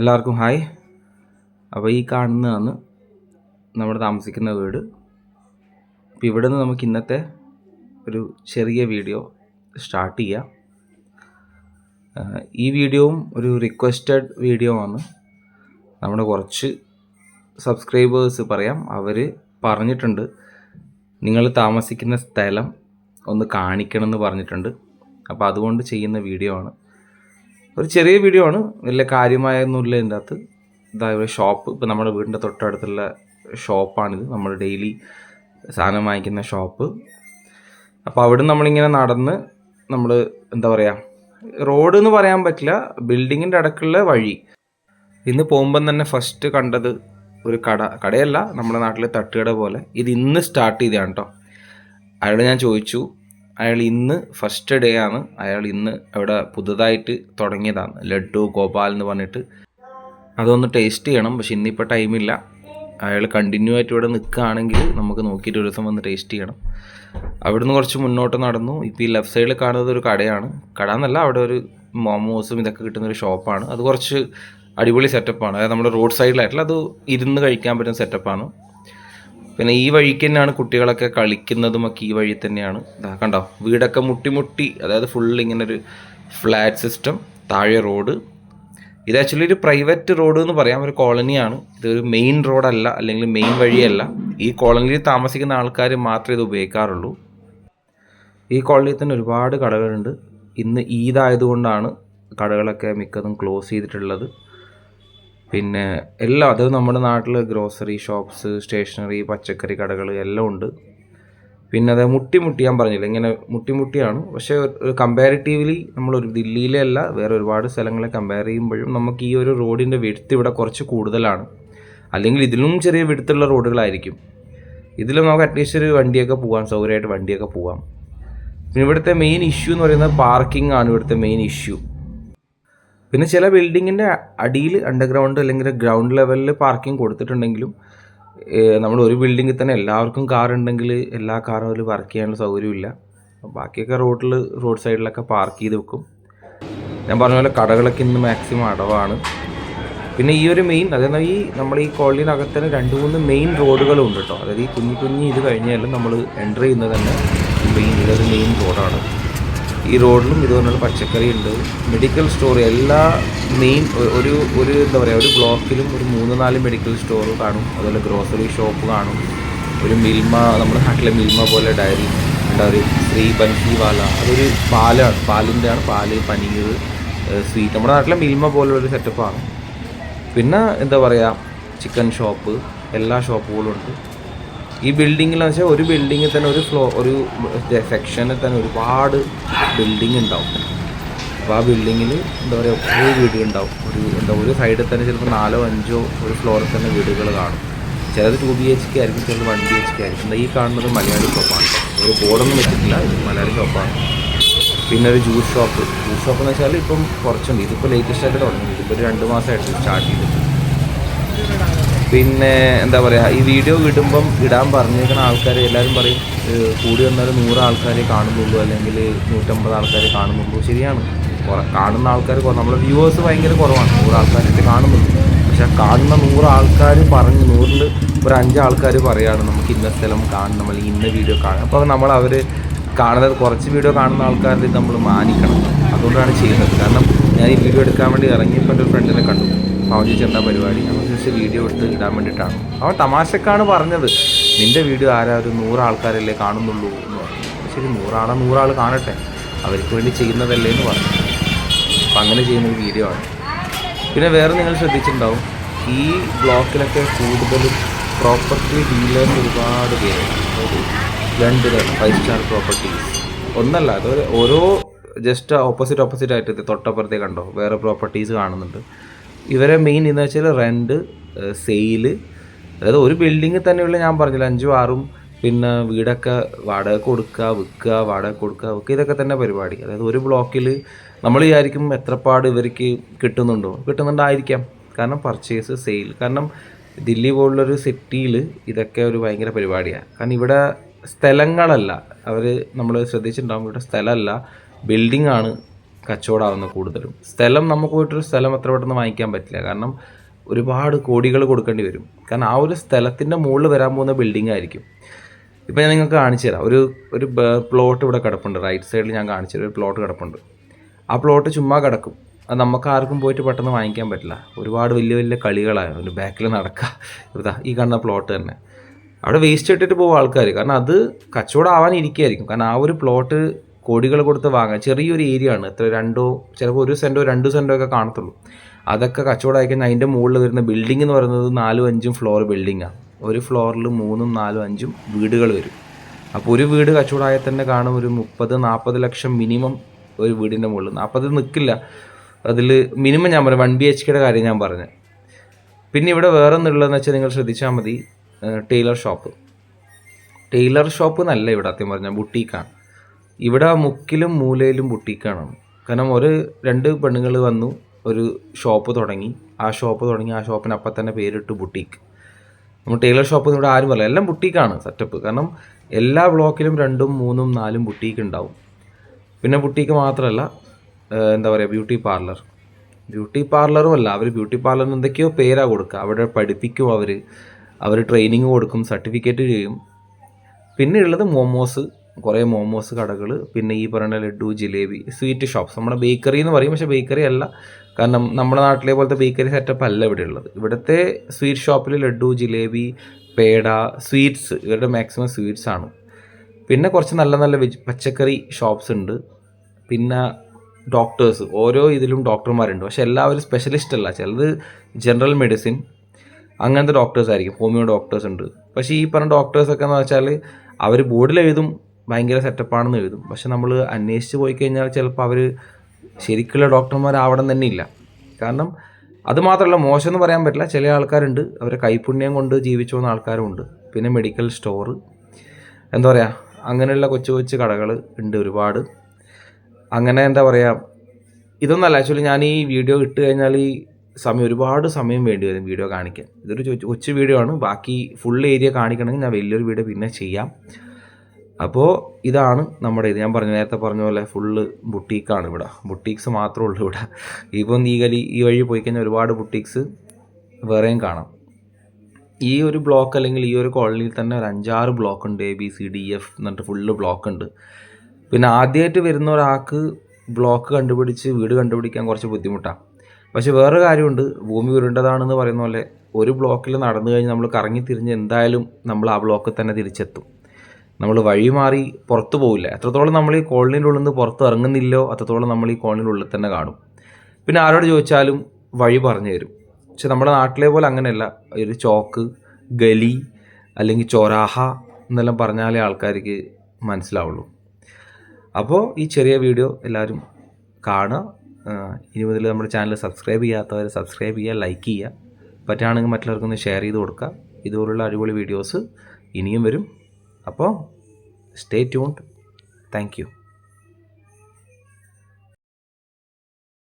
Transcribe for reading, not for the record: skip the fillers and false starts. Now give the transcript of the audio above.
എല്ലാവർക്കും ഹായ്. അപ്പോൾ ഈ കാണുന്നതാണ് നമ്മൾ താമസിക്കുന്ന വീട്. അപ്പോൾ ഇവിടെ നിന്ന് നമുക്ക് ഇന്നത്തെ ഒരു ചെറിയ വീഡിയോ സ്റ്റാർട്ട് ചെയ്യാം. ഈ വീഡിയോവും ഒരു റിക്വസ്റ്റഡ് വീഡിയോ ആണ്. നമ്മുടെ കുറച്ച് സബ്സ്ക്രൈബേഴ്സ് പറയാം, അവർ പറഞ്ഞിട്ടുണ്ട് നിങ്ങൾ താമസിക്കുന്ന സ്ഥലം ഒന്ന് കാണിക്കണം എന്ന് പറഞ്ഞിട്ടുണ്ട്. അപ്പോൾ അതുകൊണ്ട് ചെയ്യുന്ന വീഡിയോ ആണ്. ഒരു ചെറിയ വീഡിയോ ആണ്, വലിയ കാര്യമായൊന്നുമില്ല ഇതിൻ്റെ അകത്ത്. ഇതായ ഷോപ്പ്, ഇപ്പോൾ നമ്മുടെ വീടിൻ്റെ തൊട്ടടുത്തുള്ള ഷോപ്പാണിത്, നമ്മൾ ഡെയിലി സാധനം വാങ്ങിക്കുന്ന ഷോപ്പ്. അപ്പോൾ അവിടെ നമ്മളിങ്ങനെ നടന്ന് നമ്മൾ എന്താ പറയുക, റോഡ് എന്ന് പറയാൻ പറ്റില്ല, ബിൽഡിങ്ങിൻ്റെ അടുക്കുള്ള വഴി. ഇന്ന് പോകുമ്പം തന്നെ ഫസ്റ്റ് കണ്ടത് ഒരു കടയല്ല, നമ്മുടെ നാട്ടിലെ തട്ടുകട പോലെ. ഇത് ഇന്ന് സ്റ്റാർട്ട് ചെയ്തതാണ് കേട്ടോ. അയാളോട് ഞാൻ ചോദിച്ചു, അയാൾ ഇന്ന് ഫസ്റ്റ് ഡേ ആണ്, അയാൾ ഇന്ന് അവിടെ പുതുതായിട്ട് തുടങ്ങിയതാണ്, ലഡ്ഡു ഗോപാൽ എന്ന് പറഞ്ഞിട്ട്. അതൊന്ന് ടേസ്റ്റ് ചെയ്യണം, പക്ഷെ ഇന്നിപ്പോൾ ടൈമില്ല. അയാൾ കണ്ടിന്യൂ ആയിട്ട് ഇവിടെ നിൽക്കുകയാണെങ്കിൽ നമുക്ക് നോക്കിയിട്ട് ഒരു ദിവസം വന്ന് ടേസ്റ്റ് ചെയ്യണം. അവിടുന്ന് കുറച്ച് മുന്നോട്ട് നടന്നു. ഇപ്പോൾ ഈ ലെഫ്റ്റ് സൈഡിൽ കാണുന്നത് ഒരു കടയാണ്. കട എന്നല്ല, അവിടെ ഒരു മോമോസും ഇതൊക്കെ കിട്ടുന്നൊരു ഷോപ്പാണ്. അത് കുറച്ച് അടിപൊളി സെറ്റപ്പാണ്. അതായത് നമ്മുടെ റോഡ് സൈഡിലായിട്ടുള്ള, അത് ഇരുന്ന് കഴിക്കാൻ പറ്റുന്ന സെറ്റപ്പാണ്. പിന്നെ ഈ വഴിക്ക് തന്നെയാണ് കുട്ടികളൊക്കെ കളിക്കുന്നതുമൊക്കെ, ഈ വഴി തന്നെയാണ്. കണ്ടോ, വീടൊക്കെ മുട്ടി, അതായത് ഫുൾ ഇങ്ങനെ ഒരു ഫ്ലാറ്റ് സിസ്റ്റം, താഴെ റോഡ്. ഇത് ആക്ച്വലി ഒരു പ്രൈവറ്റ് റോഡ് എന്ന് പറയാം, ഒരു കോളനിയാണ്. ഇതൊരു മെയിൻ റോഡല്ല, അല്ലെങ്കിൽ മെയിൻ വഴിയല്ല. ഈ കോളനിയിൽ താമസിക്കുന്ന ആൾക്കാർ മാത്രമേ ഇത് ഉപയോഗിക്കാറുള്ളൂ. ഈ കോളനിയിൽ തന്നെ ഒരുപാട് കടകളുണ്ട്. ഇന്ന് ഈദ് ആയതുകൊണ്ടാണ് കടകളൊക്കെ മിക്കതും ക്ലോസ് ചെയ്തിട്ടുള്ളത്. പിന്നെ എല്ലാം, അത് നമ്മുടെ നാട്ടിൽ ഗ്രോസറി ഷോപ്സ്, സ്റ്റേഷനറി, പച്ചക്കറി കടകൾ എല്ലാം ഉണ്ട്. പിന്നെ അത് മുട്ടി ഞാൻ പറഞ്ഞില്ല, ഇങ്ങനെ മുട്ടിയാണ്. പക്ഷേ ഒരു കമ്പാരിറ്റീവ്ലി നമ്മളൊരു ദില്ലിയിലെ അല്ല, വേറെ ഒരുപാട് സ്ഥലങ്ങളെ കമ്പയർ ചെയ്യുമ്പോഴും നമുക്ക് ഈ ഒരു റോഡിൻ്റെ വിഡ്ത്ത് ഇവിടെ കുറച്ച് കൂടുതലാണ്. അല്ലെങ്കിൽ ഇതിലും ചെറിയ വിഡ്ത്തുള്ള റോഡുകളായിരിക്കും. ഇതിലും നമുക്ക് അറ്റ്ലീസ്റ്റ് ഒരു വണ്ടിയൊക്കെ പോകാം, സൗകര്യമായിട്ട് വണ്ടിയൊക്കെ പോകാം. പിന്നെ ഇവിടുത്തെ മെയിൻ ഇഷ്യൂ എന്ന് പറയുന്നത് പാർക്കിംഗ് ആണ് ഇവിടുത്തെ മെയിൻ ഇഷ്യൂ. പിന്നെ ചില ബിൽഡിങ്ങിൻ്റെ അടിയിൽ അണ്ടർഗ്രൗണ്ട് അല്ലെങ്കിൽ ഗ്രൗണ്ട് ലെവലിൽ പാർക്കിംഗ് കൊടുത്തിട്ടുണ്ടെങ്കിലും നമ്മൾ ഒരു ബിൽഡിങ്ങിൽ തന്നെ എല്ലാവർക്കും കാർ ഉണ്ടെങ്കിൽ എല്ലാ കാറും അതിൽ പാർക്ക് ചെയ്യാനുള്ള സൗകര്യമില്ല. ബാക്കിയൊക്കെ റോഡ് സൈഡിലൊക്കെ പാർക്ക് ചെയ്ത് വെക്കും. ഞാൻ പറഞ്ഞ പോലെ കടകളൊക്കെ ഇന്ന് മാക്സിമം അടവാണ്. പിന്നെ ഈ ഒരു മെയിൻ, അതായത് ഈ നമ്മൾ ഈ കോളനിനകത്ത് തന്നെ 2-3 മെയിൻ റോഡുകളും ഉണ്ട് കേട്ടോ. അതായത് ഈ കുഞ്ഞി ഇത് കഴിഞ്ഞാലും നമ്മൾ എൻ്റർ ചെയ്യുന്നത് തന്നെ ഇതൊരു മെയിൻ റോഡാണ്. ഈ റോഡിലും ഇതുപോലുള്ള പച്ചക്കറി ഉണ്ട്, മെഡിക്കൽ സ്റ്റോർ, എല്ലാ മെയിൻ ഒരു എന്താ പറയുക, ഒരു ബ്ലോക്കിലും ഒരു 3-4 മെഡിക്കൽ സ്റ്റോർ കാണും. അതുപോലെ ഗ്രോസറി ഷോപ്പ് കാണും. ഒരു മിൽമ, നമ്മുടെ നാട്ടിലെ മിൽമ പോലെ ഡയറി ഉണ്ട്, ഒരു ശ്രീ ബൻസിവാല, അതൊരു പാലിൻ്റെ ആണ്, പാല്, പനീർ, സ്വീറ്റ്. നമ്മുടെ നാട്ടിലെ മിൽമ പോലുള്ളൊരു സെറ്റപ്പാണ്. പിന്നെ എന്താ പറയുക, ചിക്കൻ ഷോപ്പ്, എല്ലാ ഷോപ്പുകളും ഉണ്ട്. ഈ ബിൽഡിങ്ങിലെന്ന് വെച്ചാൽ ഒരു ബിൽഡിങ്ങിൽ തന്നെ ഒരു സെക്ഷനിൽ തന്നെ ഒരുപാട് ബിൽഡിങ് ഉണ്ടാവും. അപ്പോൾ ആ ബിൽഡിങ്ങിൽ എന്താ പറയുക, ഒരു വീട് ഉണ്ടാവും. ഒരു സൈഡിൽ തന്നെ ചിലപ്പോൾ 4-5 ഒരു ഫ്ലോറിൽ തന്നെ വീടുകൾ കാണും. ചിലത് 2 BHK ആയിരിക്കും, ചിലത് 1 BHK ആയിരിക്കും. ഈ കാണുന്നത് മലയാളി ഷോപ്പാണ്. ഒരു ബോർഡൊന്നും വെച്ചിട്ടില്ല, ഇത് മലയാളി ഷോപ്പാണ്. പിന്നെ ഒരു ജ്യൂസ് ഷോപ്പ് എന്ന് വെച്ചാൽ ഇപ്പം കുറച്ചുണ്ട്. ഇതിപ്പോൾ ലേറ്റസ്റ്റ് ആയിട്ട് തുടങ്ങി, ഇതിപ്പോൾ ഒരു 2 മാസമായിട്ട് സ്റ്റാർട്ട് ചെയ്തിട്ട്. പിന്നെ എന്താ പറയുക, ഈ വീഡിയോ ഇടാൻ പറഞ്ഞേക്കുന്ന ആൾക്കാർ എല്ലാവരും പറയും കൂടി വന്നാലും 100 ആൾക്കാരെ കാണുന്നുള്ളൂ, അല്ലെങ്കിൽ 150 ആൾക്കാരെ കാണുന്നുള്ളൂ. ശരിയാണ്, കാണുന്ന ആൾക്കാർ നമ്മളെ വ്യൂവേഴ്സ് ഭയങ്കര കുറവാണ്, 100 ആൾക്കാരായിട്ട് കാണുന്നുള്ളൂ. പക്ഷെ കാണുന്ന 100 ആൾക്കാർ പറഞ്ഞ് 100-ൽ ഒരു 5 ആൾക്കാർ പറയുകയാണ് നമുക്ക് ഇന്ന സ്ഥലം കാണണം, അല്ലെങ്കിൽ ഇന്ന വീഡിയോ കാണണം. അപ്പോൾ അവർ കാണുന്നത്, കുറച്ച് വീഡിയോ കാണുന്ന ആൾക്കാരിൽ നമ്മൾ മാനിക്കണം. അതുകൊണ്ടാണ് ചെയ്യുന്നത്. കാരണം ഞാൻ ഈ വീഡിയോ എടുക്കാൻ വേണ്ടി ഇറങ്ങിയപ്പോൾ എൻ്റെ ഒരു ഫ്രണ്ടിനെ കണ്ടു. അവൻ ചോദിച്ചാൽ എന്താ പരിപാടി, നമ്മൾ ജസ്റ്റ് വീഡിയോ എടുത്ത് ഇടാൻ വേണ്ടിയിട്ടാണ്. അവൻ തമാശക്കാണ് പറഞ്ഞത്, നിൻ്റെ വീഡിയോ ഒരു 100 ആൾക്കാരല്ലേ കാണുന്നുള്ളൂ എന്ന് പറഞ്ഞു. ശരി, 100 ആൾ കാണട്ടെ, അവർക്ക് വേണ്ടി ചെയ്യുന്നതല്ലേ എന്ന് പറഞ്ഞു. അപ്പം അങ്ങനെ ചെയ്യുന്നൊരു വീഡിയോ ആണ്. പിന്നെ വേറെ നിങ്ങൾ ശ്രദ്ധിച്ചിട്ടുണ്ടാവും, ഈ ബ്ലോക്കിലൊക്കെ കൂടുതലും പ്രോപ്പർട്ടി ഡീലേഴ്സ് ഒരുപാട് പേരുണ്ട്. ഒരു 2 5 സ്റ്റാർ പ്രോപ്പർട്ടീസ് ഒന്നല്ല, അത് ഓരോ ജസ്റ്റ് ഓപ്പോസിറ്റ് ആയിട്ട് തൊട്ടപ്പുറത്തേ കണ്ടോ വേറെ പ്രോപ്പർട്ടീസ് കാണുന്നുണ്ട്. ഇവരെ മെയിൻ എന്ന് വെച്ചാൽ റെൻറ്റ്, സെയില്, അതായത് ഒരു ബിൽഡിങ്ങിൽ തന്നെയുള്ള, ഞാൻ പറഞ്ഞില്ല 5-6 പിന്നെ വീടൊക്കെ വാടക കൊടുക്കുക, വിൽക്കുക, വാടക കൊടുക്കുക, വിൽക്കുക, ഇതൊക്കെ തന്നെ പരിപാടി. അതായത് ഒരു ബ്ലോക്കിൽ നമ്മൾ വിചാരിക്കും എത്രപ്പാട് ഇവർക്ക് കിട്ടുന്നുണ്ടായിരിക്കാം. കാരണം പർച്ചേസ്, സെയിൽ. കാരണം ദില്ലി പോലുള്ളൊരു സിറ്റിയിൽ ഇതൊക്കെ ഒരു ഭയങ്കര പരിപാടിയാണ്. കാരണം ഇവിടെ സ്ഥലങ്ങളല്ല, നമ്മൾ ശ്രദ്ധിച്ചിട്ടുണ്ടാകും, ഇവിടെ സ്ഥലമല്ല, ബിൽഡിംഗ് ആണ് കച്ചവടമാവുന്ന കൂടുതലും. സ്ഥലം നമുക്ക് പോയിട്ടൊരു സ്ഥലം അത്ര പെട്ടെന്ന് വാങ്ങിക്കാൻ പറ്റില്ല. കാരണം ഒരുപാട് കോടികൾ കൊടുക്കേണ്ടി വരും. കാരണം ആ ഒരു സ്ഥലത്തിൻ്റെ മുകളിൽ വരാൻ പോകുന്ന ബിൽഡിംഗ് ആയിരിക്കും. ഇപ്പോൾ ഞാൻ നിങ്ങൾക്ക് കാണിച്ചു തരാം. ഒരു പ്ലോട്ട് ഇവിടെ കിടപ്പുണ്ട്. റൈറ്റ് സൈഡിൽ ഞാൻ കാണിച്ചു തരാം. ഒരു പ്ലോട്ട് കിടപ്പുണ്ട്. ആ പ്ലോട്ട് ചുമ്മാ കിടക്കും. അത് നമുക്ക് ആർക്കും പോയിട്ട് പെട്ടെന്ന് വാങ്ങിക്കാൻ പറ്റില്ല. ഒരുപാട് വലിയ വലിയ കളികളാണ് ഒരു ബാക്കിൽ നടക്കുക. ഇതാ ഈ കാണുന്ന പ്ലോട്ട് തന്നെ അവിടെ വേസ്റ്റ് ഇട്ടിട്ട് പോകും ആൾക്കാർ. കാരണം അത് കച്ചവടം ആവാൻ ഇരിക്കുകയായിരിക്കും. കാരണം ആ ഒരു പ്ലോട്ട് കോടികൾ കൊടുത്ത് വാങ്ങാം. ചെറിയൊരു ഏരിയ ആണ്. എത്ര ചിലപ്പോൾ 1 സെൻറ്റോ 2 സെൻറ്റോ ഒക്കെ കാണത്തുള്ളൂ. അതൊക്കെ കച്ചവടം ആയിക്കഴിഞ്ഞാൽ അതിൻ്റെ മുകളിൽ വരുന്ന ബിൽഡിംഗ് എന്ന് പറയുന്നത് 4ഉം 5ഉം ഫ്ലോർ ബിൽഡിങ്ങാണ്. ഒരു ഫ്ലോറിൽ 3ഉം 4ഉം 5ഉം വീടുകൾ വരും. അപ്പോൾ ഒരു വീട് കച്ചവടമായാൽ തന്നെ കാണും ഒരു 30-40 ലക്ഷം മിനിമം ഒരു വീടിൻ്റെ മുകളിൽ. 40 നിൽക്കില്ല. അതിൽ മിനിമം ഞാൻ പറയാം 1 BHKയുടെ കാര്യം ഞാൻ പറഞ്ഞത്. പിന്നെ ഇവിടെ വേറെ ഒന്നുള്ളതെന്ന് വെച്ചാൽ നിങ്ങൾ ശ്രദ്ധിച്ചാൽ മതി. ടൈലർ ഷോപ്പ് എന്നല്ല ഇവിടെ സത്യം പറഞ്ഞാൽ ബുട്ടീക്കാണ്. ഇവിടെ മുക്കിലും മൂലയിലും ബുട്ടീക്കാണ്. കാരണം 2 പെണ്ണുങ്ങൾ വന്നു ഒരു ഷോപ്പ് തുടങ്ങി. ആ ഷോപ്പിന് അപ്പം തന്നെ പേരിട്ട് ബുട്ടീക്ക്. നമ്മൾ ടൈലർ ഷോപ്പ് ഇവിടെ ആരും പറയില്ല. എല്ലാം ബുട്ടീക്കാണ് സെറ്റപ്പ്. കാരണം എല്ലാ ബ്ലോക്കിലും 2ഉം 3ഉം 4ഉം ബുട്ടീക്ക് ഉണ്ടാവും. പിന്നെ ബുട്ടീക്ക് മാത്രമല്ല, എന്താ പറയുക, ബ്യൂട്ടി പാർലറും അല്ല. അവർ ബ്യൂട്ടി പാർലറിന് എന്തൊക്കെയോ പേരാണ് കൊടുക്കുക. അവിടെ പഠിപ്പിക്കും, അവർ ട്രെയിനിങ് കൊടുക്കും, സർട്ടിഫിക്കറ്റ് ചെയ്യും. പിന്നെ ഉള്ളത് കുറേ മോമോസ് കടകൾ, പിന്നെ ഈ പറയുന്ന ലഡ്ഡു, ജിലേബി, സ്വീറ്റ് ഷോപ്സ്. നമ്മുടെ ബേക്കറി എന്ന് പറയും, പക്ഷേ ബേക്കറി അല്ല. കാരണം നമ്മുടെ നാട്ടിലെ പോലത്തെ ബേക്കറി സെറ്റപ്പ് അല്ല ഇവിടെ ഉള്ളത്. ഇവിടുത്തെ സ്വീറ്റ് ഷോപ്പിൽ ലഡ്ഡു, ജിലേബി, പേട, സ്വീറ്റ്സ്, ഇവരുടെ മാക്സിമം സ്വീറ്റ്സ് ആണ്. പിന്നെ കുറച്ച് നല്ല നല്ല പച്ചക്കറി ഷോപ്സ് ഉണ്ട്. പിന്നെ ഡോക്ടേഴ്സ്, ഓരോ ഇതിലും ഡോക്ടർമാരുണ്ട്. പക്ഷെ എല്ലാവരും സ്പെഷ്യലിസ്റ്റ് അല്ല. ചിലത് ജനറൽ മെഡിസിൻ അങ്ങനത്തെ ഡോക്ടേഴ്സ് ആയിരിക്കും. ഹോമിയോ ഡോക്ടേഴ്സ് ഉണ്ട്. പക്ഷേ ഈ പറഞ്ഞ ഡോക്ടേഴ്സൊക്കെ എന്ന് വെച്ചാൽ അവർ ബോർഡിൽ എഴുതും ഭയങ്കര സെറ്റപ്പാണെന്ന് എഴുതും. പക്ഷെ നമ്മൾ അന്വേഷിച്ച് പോയി കഴിഞ്ഞാൽ ചിലപ്പോൾ അവർ ശരിക്കുള്ള ഡോക്ടർമാരാവണം തന്നെ ഇല്ല. കാരണം അത് മാത്രമല്ല, മോശം എന്ന് പറയാൻ പറ്റില്ല. ചില ആൾക്കാരുണ്ട് അവരെ കൈപുണ്യം കൊണ്ട് ജീവിച്ചു പോകുന്ന ആൾക്കാരുമുണ്ട്. പിന്നെ മെഡിക്കൽ സ്റ്റോർ, എന്താ പറയുക, അങ്ങനെയുള്ള കൊച്ചു കൊച്ചു കടകൾ ഉണ്ട് ഒരുപാട്. അങ്ങനെ എന്താ പറയുക, ഇതൊന്നല്ല. ആക്ച്വലി ഞാൻ ഈ വീഡിയോ ഇട്ട് കഴിഞ്ഞാൽ ഒരുപാട് സമയം വേണ്ടി വരും വീഡിയോ കാണിക്കാൻ. ഇതൊരു കൊച്ചു വീഡിയോ ആണ്. ബാക്കി ഫുൾ ഏരിയ കാണിക്കണമെങ്കിൽ ഞാൻ വലിയൊരു വീഡിയോ പിന്നെ ചെയ്യാം. അപ്പോൾ ഇതാണ് നമ്മുടെ ഇത്. ഞാൻ നേരത്തെ പറഞ്ഞ പോലെ ഫുള്ള് ബുട്ടീക്കാണ് ഇവിടെ. ബുട്ടീക്സ് മാത്രമേ ഉള്ളൂ ഇവിടെ. ഇപ്പം ഈ വഴി പോയി കഴിഞ്ഞാൽ ഒരുപാട് ബുട്ടീക്സ് വേറെയും കാണാം. ഈ ഒരു ബ്ലോക്ക് അല്ലെങ്കിൽ ഈ ഒരു കോളനിയിൽ തന്നെ ഒരു 5-6 ബ്ലോക്ക് ഉണ്ട്. ABCDF എന്നിട്ട് ഫുള്ള് ബ്ലോക്ക് ഉണ്ട്. പിന്നെ ആദ്യമായിട്ട് വരുന്ന ഒരാൾക്ക് ബ്ലോക്ക് കണ്ടുപിടിച്ച് വീട് കണ്ടുപിടിക്കാൻ കുറച്ച് ബുദ്ധിമുട്ടാണ്. പക്ഷെ വേറൊരു കാര്യമുണ്ട്. ഭൂമി ഉരുണ്ടതാണെന്ന് പറയുന്ന പോലെ ഒരു ബ്ലോക്കിൽ നടന്നു കഴിഞ്ഞ് നമ്മൾ കറങ്ങി തിരിഞ്ഞ് എന്തായാലും നമ്മൾ ആ ബ്ലോക്കിൽ തന്നെ തിരിച്ചെത്തും. നമ്മൾ വഴി മാറി പുറത്ത് പോവില്ല. എത്രത്തോളം നമ്മൾ ഈ കോളനിയുടെ ഉള്ളിൽ നിന്ന് പുറത്ത് ഇറങ്ങുന്നില്ലോ അത്രത്തോളം നമ്മൾ ഈ കോളനിയുടെ ഉള്ളിൽ തന്നെ കാണും. പിന്നെ ആരോട് ചോദിച്ചാലും വഴി പറഞ്ഞു തരും. പക്ഷെ നമ്മുടെ നാട്ടിലെ പോലെ അങ്ങനെയല്ല. ഒരു ചോക്ക്, ഗലി അല്ലെങ്കിൽ ചൊരാഹ എന്നെല്ലാം പറഞ്ഞാലേ ആൾക്കാർക്ക് മനസ്സിലാവുള്ളൂ. അപ്പോൾ ഈ ചെറിയ വീഡിയോ എല്ലാവരും കാണുക. ഇനി മുതൽ നമ്മുടെ ചാനൽ സബ്സ്ക്രൈബ് ചെയ്യാത്തവർ സബ്സ്ക്രൈബ് ചെയ്യുക, ലൈക്ക് ചെയ്യുക. പറ്റുകയാണെങ്കിൽ മറ്റുള്ളവർക്കൊന്ന് ഷെയർ ചെയ്ത് കൊടുക്കുക. ഇതുപോലുള്ള അടിപൊളി വീഡിയോസ് ഇനിയും വരും. അപ്പോൾ സ്റ്റേ ട്യൂൺഡ്. Thank you.